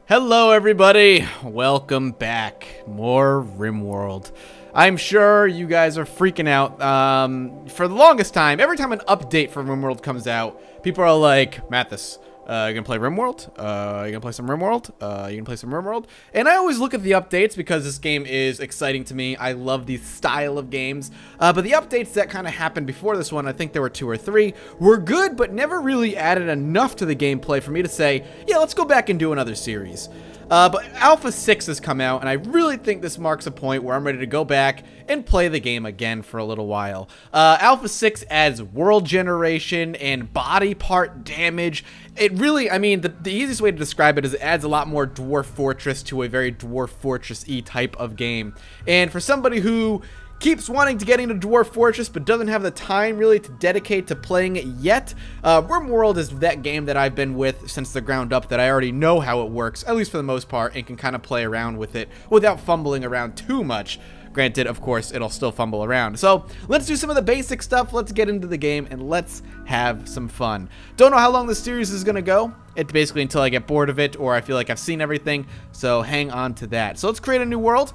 Hello everybody, welcome back. More Rimworld. I'm sure you guys are freaking out. For the longest time, every time an update for Rimworld comes out, people are like, Mathis, you gonna play Rimworld? You gonna play some Rimworld? You gonna play some Rimworld? And I always look at the updates because this game is exciting to me. I love the style of games. But the updates that kind of happened before this one, I think there were 2 or 3, were good, but never really added enough to the gameplay for me to say, yeah, let's go back and do another series. But Alpha 6 has come out, and I really think this marks a point where I'm ready to go back and play the game again for a little while. Alpha 6 adds world generation and body part damage. It really, I mean, the easiest way to describe it is it adds a lot more Dwarf Fortress to a very Dwarf Fortress-y type of game. And for somebody who keeps wanting to get into Dwarf Fortress but doesn't have the time really to dedicate to playing it yet, Rimworld is that game that I've been with since the ground up, that I already know how it works, at least for the most part, and can kind of play around with it without fumbling around too much. Granted, of course, it'll still fumble around. So let's do some of the basic stuff, let's get into the game, and let's have some fun. Don't know how long this series is going to go. It's basically until I get bored of it or I feel like I've seen everything, so hang on to that. So let's create a new world.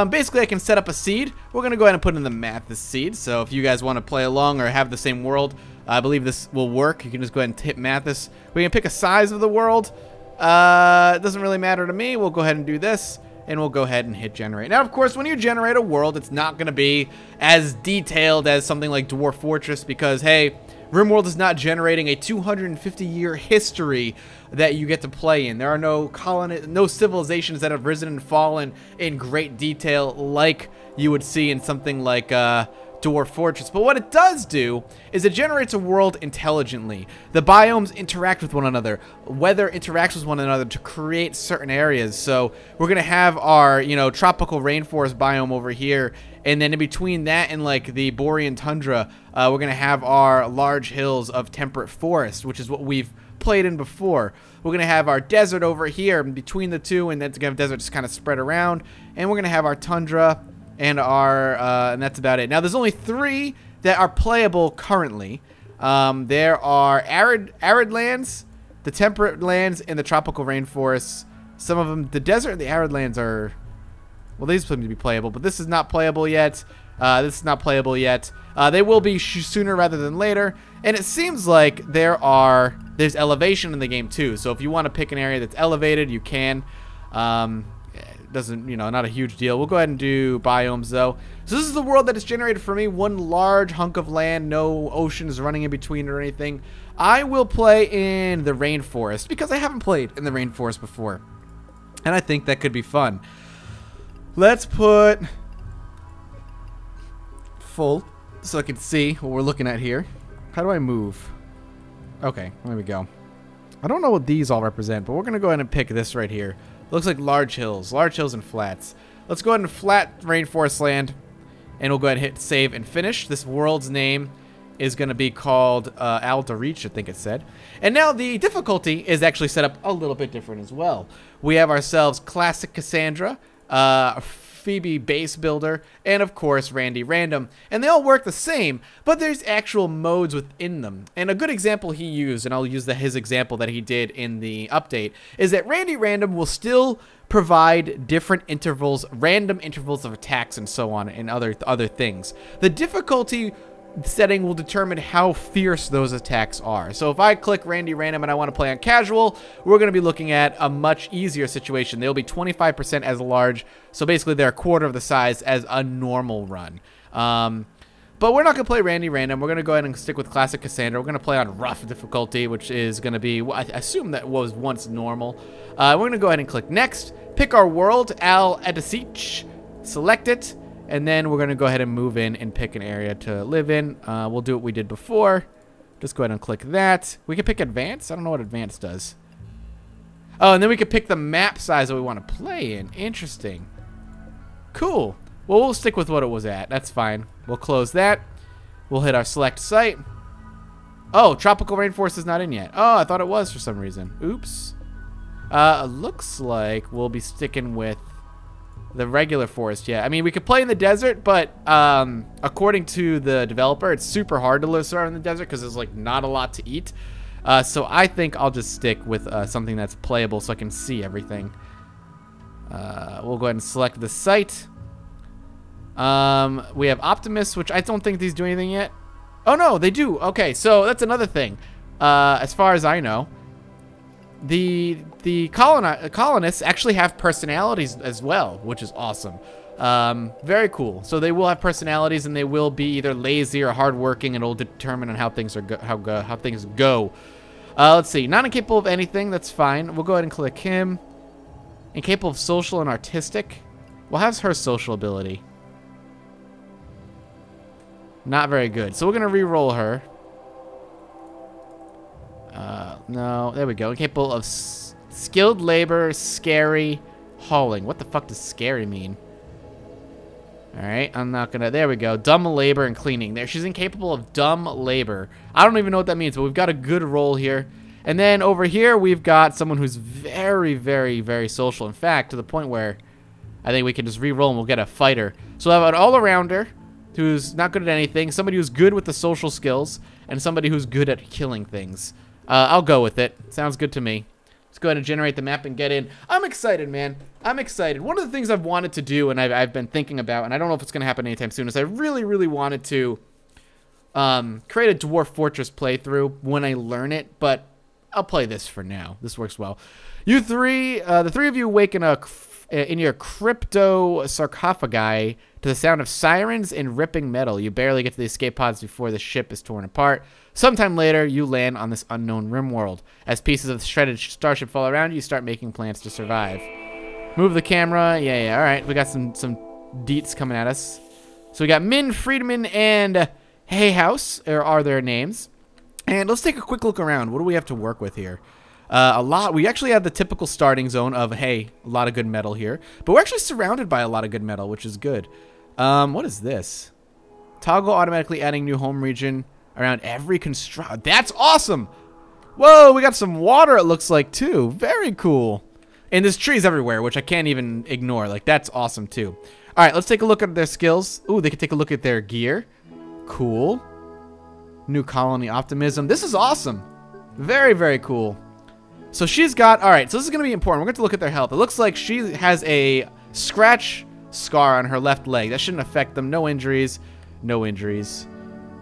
Basically, I can set up a seed. We're going to go ahead and put in the Mathis seed. So if you guys want to play along or have the same world, I believe this will work. You can just go ahead and hit Mathis. We can pick a size of the world. It doesn't really matter to me. We'll go ahead and do this, and we'll go ahead and hit generate. Now, of course, when you generate a world, it's not going to be as detailed as something like Dwarf Fortress because, hey, Rimworld is not generating a 250-year history that you get to play in. There are no civilizations that have risen and fallen in great detail like you would see in something like Dwarf Fortress. But what it does do is it generates a world intelligently. The biomes interact with one another. Weather interacts with one another to create certain areas. So we're gonna have our, tropical rainforest biome over here, and then in between that and like the Borean tundra, we're gonna have our large hills of temperate forest, which is what we've played in before. We're gonna have our desert over here in between the two, and then to have desert just kind of spread around, and we're gonna have our tundra and our and that's about it. Now there's only 3 that are playable currently. There are arid lands, the temperate lands, and the tropical rainforests. Some of them, the desert and the arid lands are, well, these seem to be playable, but this is not playable yet. This is not playable yet. They will be sooner rather than later. And it seems like there's elevation in the game too. So if you want to pick an area that's elevated, you can. It doesn't, not a huge deal. We'll go ahead and do biomes though. So this is the world that is generated for me. One large hunk of land, no oceans running in between or anything. I will play in the rainforest because I haven't played in the rainforest before. And I think that could be fun. Let's put full so I can see what we're looking at here. How do I move? Okay, there we go. I don't know what these all represent, but we're going to go ahead and pick this right here. Looks like large hills and flats. Let's go ahead and flat rainforest land, and we'll go ahead and hit save and finish. This world's name is going to be called Aldarich, I think it said. And now the difficulty is actually set up a little bit different as well. We have ourselves Classic Cassandra, Phoebe Base Builder, and of course Randy Random, and they all work the same, but there's actual modes within them. And a good example he used, and I'll use his example that he did in the update, is that Randy Random will still provide different intervals, random intervals of attacks and so on, and other things. The difficulty setting will determine how fierce those attacks are. So if I click Randy Random and I want to play on casual, we're going to be looking at a much easier situation. They'll be 25% as large, so basically they're a quarter of the size as a normal run. But we're not going to play Randy Random. We're going to go ahead and stick with Classic Cassandra. We're going to play on rough difficulty, which is going to be, I assume that was once normal. We're going to go ahead and click next, pick our world, Al Edasich, select it, and then we're going to go ahead and move in and pick an area to live in. We'll do what we did before. Just go ahead and click that. We can pick advanced. I don't know what advanced does. Oh, and then we can pick the map size that we want to play in. Interesting. Cool. Well, we'll stick with what it was at. That's fine. We'll close that. We'll hit our select site. Oh, tropical rainforest is not in yet. Oh, I thought it was for some reason. Oops. Looks like we'll be sticking with the regular forest. Yeah, I mean, we could play in the desert, but according to the developer, it's super hard to live survive in the desert because there's like not a lot to eat. So I think I'll just stick with something that's playable so I can see everything. We'll go ahead and select the site. We have Optimus, which I don't think these do anything yet. Oh, no, they do. Okay, so that's another thing. As far as I know, the colonists actually have personalities as well, which is awesome. Very cool. So they will have personalities, and they will be either lazy or hardworking, and it'll determine on how things are how things go. Let's see. Not incapable of anything. That's fine. We'll go ahead and click him. Incapable of social and artistic. Well, how's her social ability? Not very good. So we're gonna re-roll her. No, there we go. Incapable of skilled labor, scary, hauling. What the fuck does scary mean? Alright, I'm not gonna... There we go. Dumb labor and cleaning. There, she's incapable of dumb labor. I don't even know what that means, but we've got a good roll here. And then over here, we've got someone who's very, very, very social. In fact, to the point where I think we can just re-roll and we'll get a fighter. So we'll have an all-arounder who's not good at anything, somebody who's good with the social skills, and somebody who's good at killing things. I'll go with it. Sounds good to me. Let's go ahead and generate the map and get in. I'm excited, man. I'm excited. One of the things I've wanted to do, and I've been thinking about, and I don't know if it's going to happen anytime soon, is I really, really wanted to create a Dwarf Fortress playthrough when I learn it, but I'll play this for now. This works well. You three, the three of you wake in your crypto sarcophagi to the sound of sirens and ripping metal. You barely get to the escape pods before the ship is torn apart. Sometime later, you land on this unknown Rimworld. As pieces of the shredded starship fall around you, start making plans to survive. Move the camera. Yeah, all right. We got some deets coming at us. So we got Min, Friedman, and Hay House, or are their names. And let's take a quick look around. What do we have to work with here? A lot. We actually have the typical starting zone of, hey, a lot of good metal here. But we're actually surrounded by a lot of good metal, which is good. What is this? Toggle automatically adding new home region around every construct. That's awesome! Whoa, we got some water, it looks like, too. Very cool. And there's trees everywhere, which I can't even ignore. Like, that's awesome, too. All right, let's take a look at their skills. Ooh, they can take a look at their gear. Cool. New colony optimism. This is awesome. Very, very cool. So she's got... All right, so this is going to be important. We're going to look at their health. It looks like she has a scratch scar on her left leg. That shouldn't affect them. No injuries. No injuries.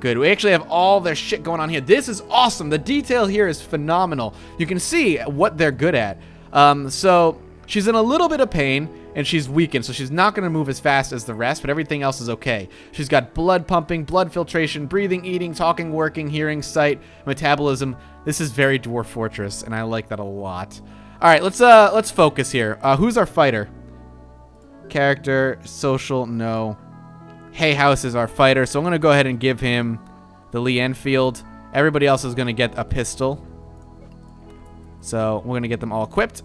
Good. We actually have all their shit going on here. This is awesome. The detail here is phenomenal. You can see what they're good at. So she's in a little bit of pain, and she's weakened, so she's not going to move as fast as the rest, but everything else is okay. She's got blood pumping, blood filtration, breathing, eating, talking, working, hearing, sight, metabolism. This is very Dwarf Fortress, and I like that a lot. All right, let's focus here. Who's our fighter? Character, social, no. Hay House is our fighter, so I'm going to go ahead and give him the Lee Enfield. Everybody else is going to get a pistol. So we're going to get them all equipped.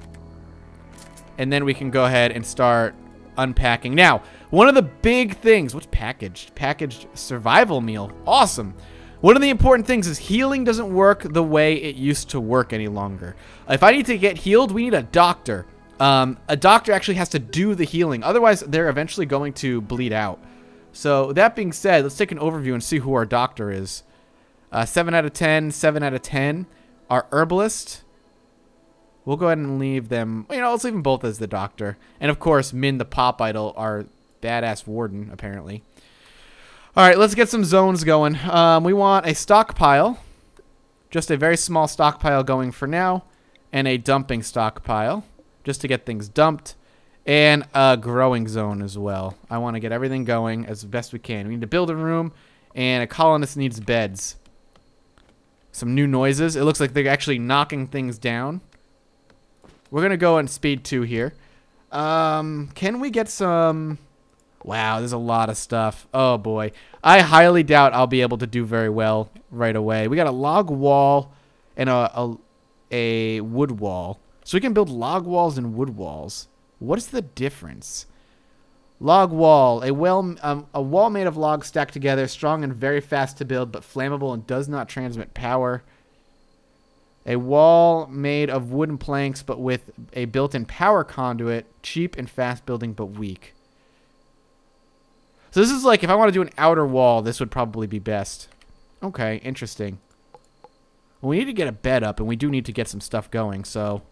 And then we can go ahead and start unpacking. Now, one of the big things, what's packaged? Packaged survival meal. Awesome. One of the important things is healing doesn't work the way it used to work any longer. If I need to get healed, we need a doctor. A doctor actually has to do the healing. Otherwise, they're eventually going to bleed out. So that being said, let's take an overview and see who our doctor is. 7 out of 10, 7 out of 10. Our herbalist, we'll go ahead and leave them, you know, let's leave them both as the doctor. And of course, Min the pop idol, our badass warden, apparently. All right, let's get some zones going. We want a stockpile, just a very small stockpile going for now, and a dumping stockpile, just to get things dumped. And a growing zone as well. I want to get everything going as best we can. We need to build a room, and a colonist needs beds. Some new noises. It looks like they're actually knocking things down. We're going to go on speed 2 here. Can we get some... Wow, there's a lot of stuff. Oh, boy. I highly doubt I'll be able to do very well right away. We got a log wall and a wood wall. So we can build log walls and wood walls. What is the difference? Log wall. A wall made of logs stacked together, strong and very fast to build, but flammable and does not transmit power. A wall made of wooden planks, but with a built-in power conduit, cheap and fast building, but weak. So this is like, if I want to do an outer wall, this would probably be best. Okay, interesting. Well, we need to get a bed up, and we do need to get some stuff going. So,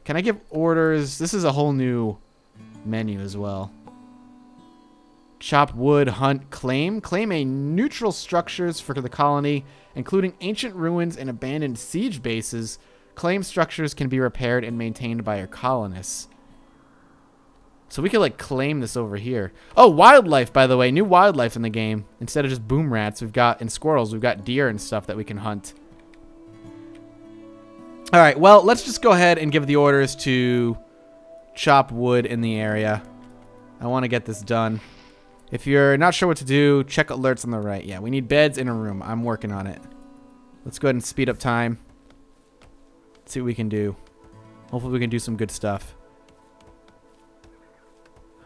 can I give orders? This is a whole new menu as well. Chop wood, hunt, claim. Claim a neutral structures for the colony, including ancient ruins and abandoned siege bases. Claim structures can be repaired and maintained by your colonists. So we could, like, claim this over here. Oh, wildlife, by the way. New wildlife in the game. Instead of just boom rats, we've got, and squirrels, we've got deer and stuff that we can hunt. All right, well, let's just go ahead and give the orders to chop wood in the area. I want to get this done. If you're not sure what to do, check alerts on the right. Yeah, we need beds in a room. I'm working on it. Let's go ahead and speed up time. See what we can do. Hopefully we can do some good stuff.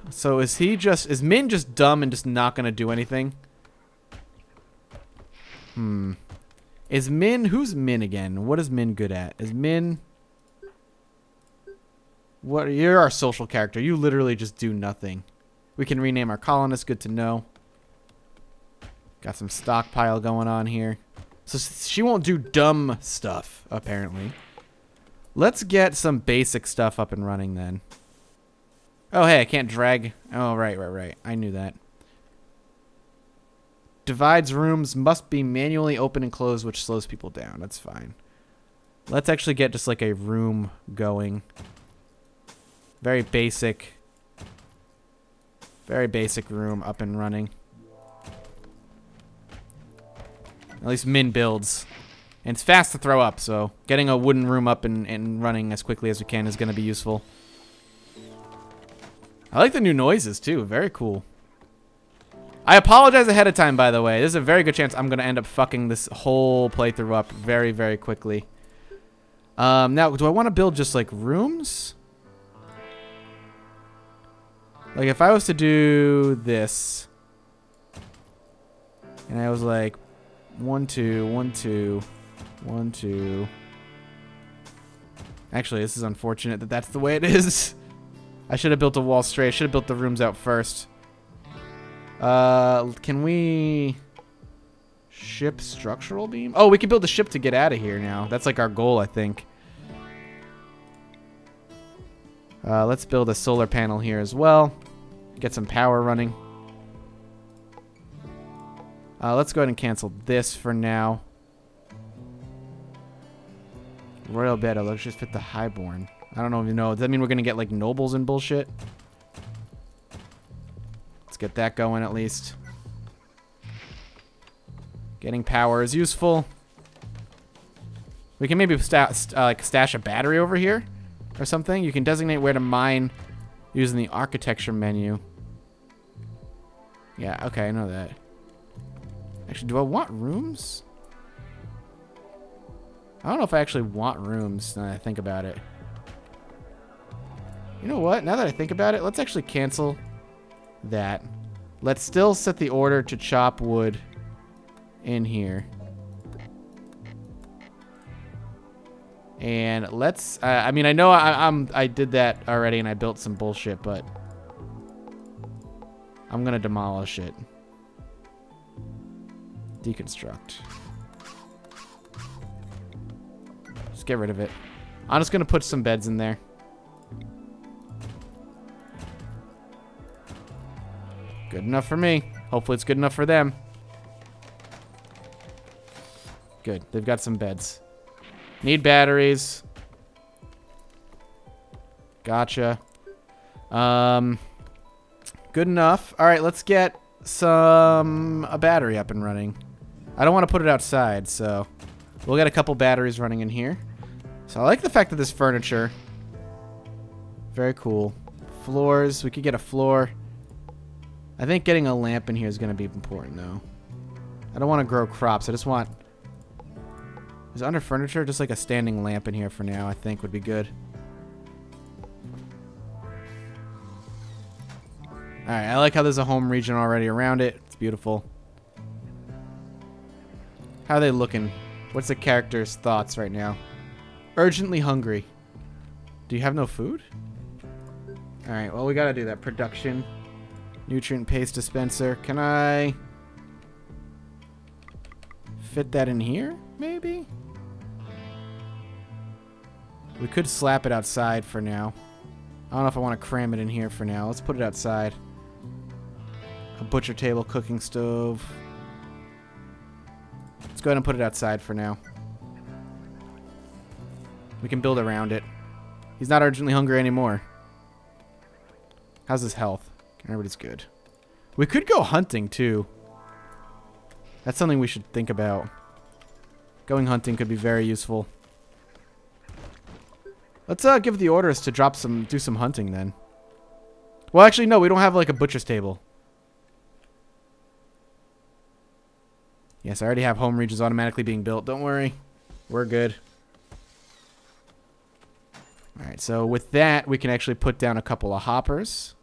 So is Min just dumb and just not going to do anything? Is Min, who's Min again? What is Min good at? Is Min... What, you're our social character. You literally just do nothing. We can rename our colonists, good to know. Got some stockpile going on here. So she won't do dumb stuff, apparently. Let's get some basic stuff up and running then. Oh, hey, I can't drag. Oh, right. I knew that. Divides rooms, must be manually open and closed, which slows people down. That's fine. Let's actually get just like a room going. Very basic. Very basic room up and running. At least Min builds. And it's fast to throw up, so getting a wooden room up and running as quickly as we can is going to be useful. I like the new noises, too. Very cool. I apologize ahead of time, by the way. There's a very good chance I'm going to end up fucking this whole playthrough up very, very quickly. Now, do I want to build just, like, rooms? Like, if I was to do this, and I was like, 1, 2, 1, 2, 1, 2. Actually, this is unfortunate that that's the way it is. I should have built a wall straight. I should have built the rooms out first. Can we ship structural beam? Oh, we can build a ship to get out of here now. That's like our goal, I think. Let's build a solar panel here as well. Get some power running. Let's go ahead and cancel this for now. Royal bed. Let's just fit the highborn. I don't even know. Does that mean we're going to get like nobles and bullshit? Let's get that going at least. Getting power is useful. We can maybe stash a battery over here or something. You can designate where to mine using the architecture menu. Yeah, okay, I know that. Actually, do I want rooms? I don't know if I actually want rooms now that I think about it. You know what? Now that I think about it, let's actually cancel that. Let's still set the order to chop wood in here. And let's... I mean, I know I did that already and I built some bullshit, but... I'm going to demolish it. Deconstruct. Just get rid of it. I'm just going to put some beds in there. Good enough for me. Hopefully it's good enough for them. Good. They've got some beds. Need batteries. Gotcha. Good enough. All right, let's get a battery up and running. I don't want to put it outside, so we'll get a couple batteries running in here. So I like the fact that this furniture. Very cool. Floors. We could get a floor. I think getting a lamp in here is going to be important, though. I don't want to grow crops. I just want... Is under furniture just like a standing lamp in here for now, I think would be good. Alright, I like how there's a home region already around it. It's beautiful. How are they looking? What's the character's thoughts right now? Urgently hungry. Do you have no food? Alright, well, we gotta do that. Production. Nutrient paste dispenser. Can I fit that in here, maybe? We could slap it outside for now. I don't know if I want to cram it in here for now. Let's put it outside. A butcher table, cooking stove. Let's go ahead and put it outside for now. We can build around it. He's not urgently hungry anymore. How's his health? Everybody's good. We could go hunting, too. That's something we should think about. Going hunting could be very useful. Let's give the orders to do some hunting, then. Well, actually, no. We don't have, like, a butcher's table. Yes, I already have home regions automatically being built. Don't worry. We're good. Alright, so with that, we can actually put down a couple of hoppers.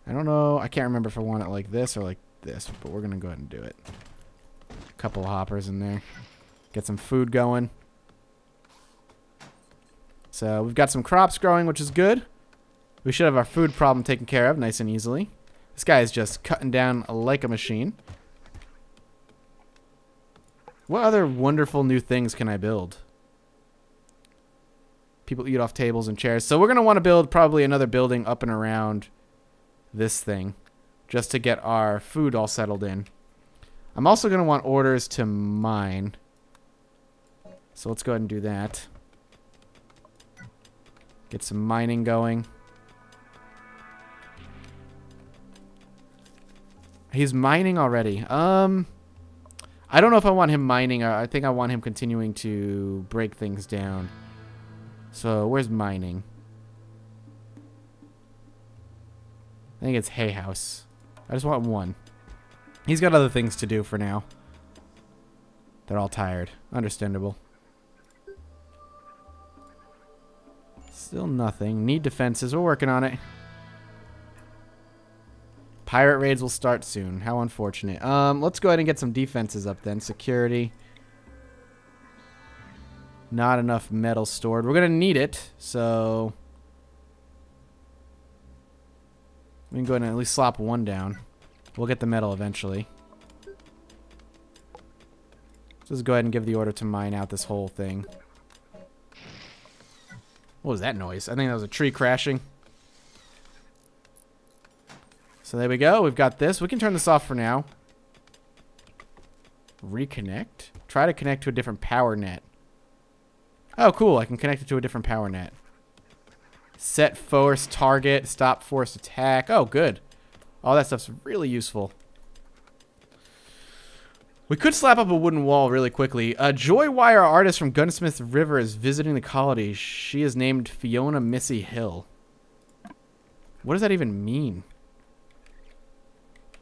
I don't know. I can't remember if I want it like this or like this, but we're going to go ahead and do it. A couple of hoppers in there. Get some food going. So we've got some crops growing, which is good. We should have our food problem taken care of nice and easily. This guy is just cutting down like a machine. What other wonderful new things can I build? People eat off tables and chairs. So we're going to want to build probably another building up and around this thing just to get our food all settled in. I'm also going to want orders to mine. So let's go ahead and do that. Get some mining going. He's mining already. I don't know if I want him mining. I think I want him continuing to break things down. So, where's mining? I think it's hay house. I just want one. He's got other things to do for now. They're all tired. Understandable. Still nothing. Need defenses. We're working on it. Pirate raids will start soon. How unfortunate. Let's go ahead and get some defenses up then. Security. Not enough metal stored. We're going to need it, so we can go ahead and at least slop one down. We'll get the metal eventually. Let's just go ahead and give the order to mine out this whole thing. What was that noise? I think that was a tree crashing. So there we go. We've got this. We can turn this off for now. Reconnect. Try to connect to a different power net. Oh, cool. I can connect it to a different power net. Set force target. Stop force attack. Oh, good. All that stuff's really useful. We could slap up a wooden wall really quickly. Joy Wire artist from Gunsmith River is visiting the colony. She is named Fiona Missy Hill. What does that even mean?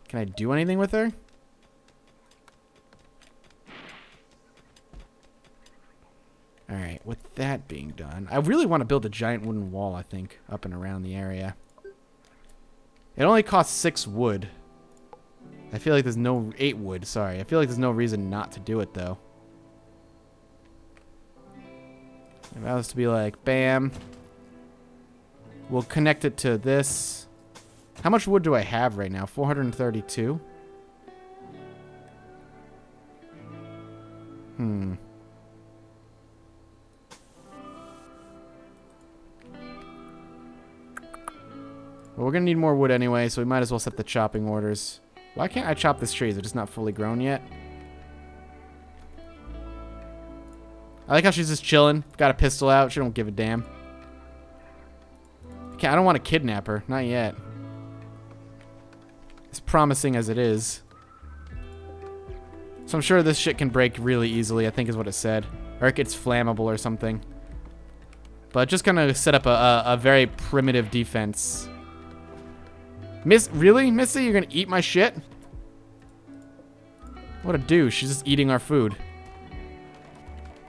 Can I do anything with her? Alright, with that being done, I really want to build a giant wooden wall, I think, up and around the area. It only costs 6 wood. I feel like there's no... 8 wood, sorry. I feel like there's no reason not to do it, though. If I was to be like, bam. We'll connect it to this. How much wood do I have right now? 432? Well, we're going to need more wood anyway, so we might as well set the chopping orders. Why can't I chop this tree? Is it just not fully grown yet? I like how she's just chilling. Got a pistol out. She don't give a damn. I don't want to kidnap her. Not yet. As promising as it is. So I'm sure this shit can break really easily, I think is what it said. Or it gets flammable or something. But just gonna set up a very primitive defense. Really? Missy, you're gonna eat my shit? What a douche. She's just eating our food.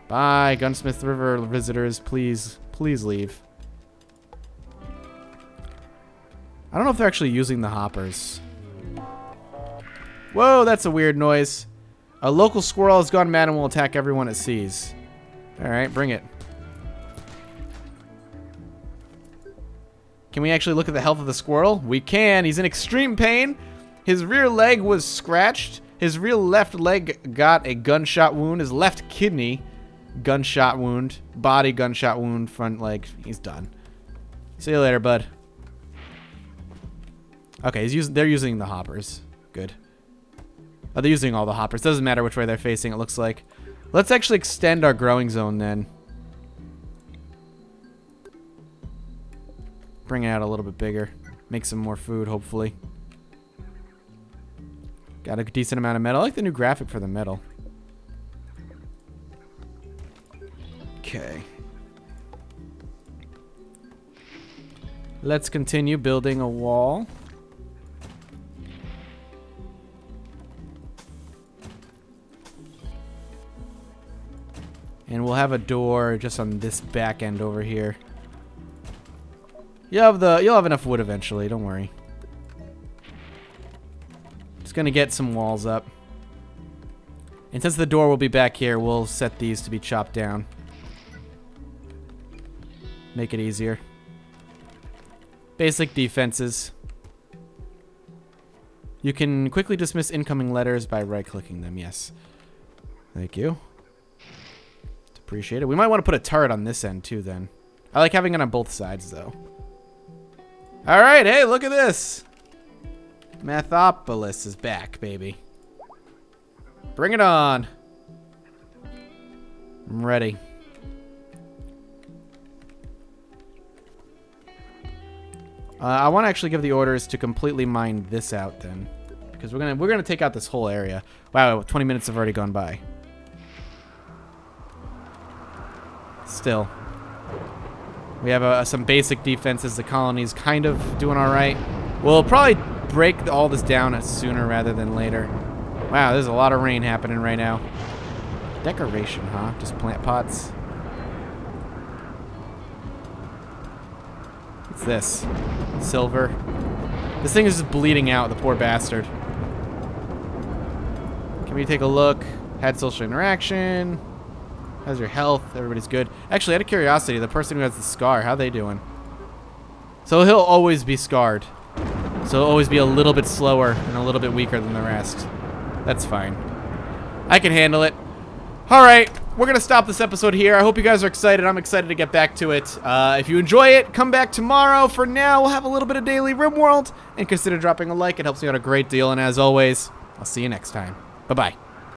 Bye, Gunsmith River visitors. Please, please leave. I don't know if they're actually using the hoppers. Whoa, that's a weird noise. A local squirrel has gone mad and will attack everyone it sees. Alright, bring it. Can we actually look at the health of the squirrel? We can. He's in extreme pain. His rear leg was scratched. His rear left leg got a gunshot wound. His left kidney gunshot wound. Body gunshot wound. Front leg. He's done. See you later, bud. Okay, they're using the hoppers. Good. Oh, they're using all the hoppers. Doesn't matter which way they're facing, it looks like. Let's actually extend our growing zone then. Bring it out a little bit bigger. Make some more food, hopefully. Got a decent amount of metal. I like the new graphic for the metal. Okay. Let's continue building a wall. And we'll have a door just on this back end over here. You'll have enough wood eventually, don't worry. Just gonna get some walls up. And since the door will be back here, we'll set these to be chopped down. Make it easier. Basic defenses. You can quickly dismiss incoming letters by right-clicking them, yes. Thank you. Appreciate it. We might want to put a turret on this end too then. I like having it on both sides though. Alright, hey, look at this. Mathopolis is back, baby. Bring it on. I'm ready. I want to actually give the orders to completely mine this out then, because we're gonna take out this whole area. Wow, 20 minutes have already gone by. Still, we have some basic defenses. The colony's kind of doing all right. We'll probably break all this down sooner rather than later. Wow, there's a lot of rain happening right now. Decoration, huh? Just plant pots. What's this? Silver. This thing is just bleeding out, the poor bastard. Can we take a look? Had social interaction. How's your health? Everybody's good. Actually, out of curiosity, the person who has the scar, how they doing? So he'll always be scarred. So he'll always be a little bit slower and a little bit weaker than the rest. That's fine. I can handle it. Alright, we're going to stop this episode here. I hope you guys are excited. I'm excited to get back to it. If you enjoy it, come back tomorrow. For now, we'll have a little bit of daily Rimworld. And consider dropping a like. It helps me out a great deal. And as always, I'll see you next time. Bye-bye.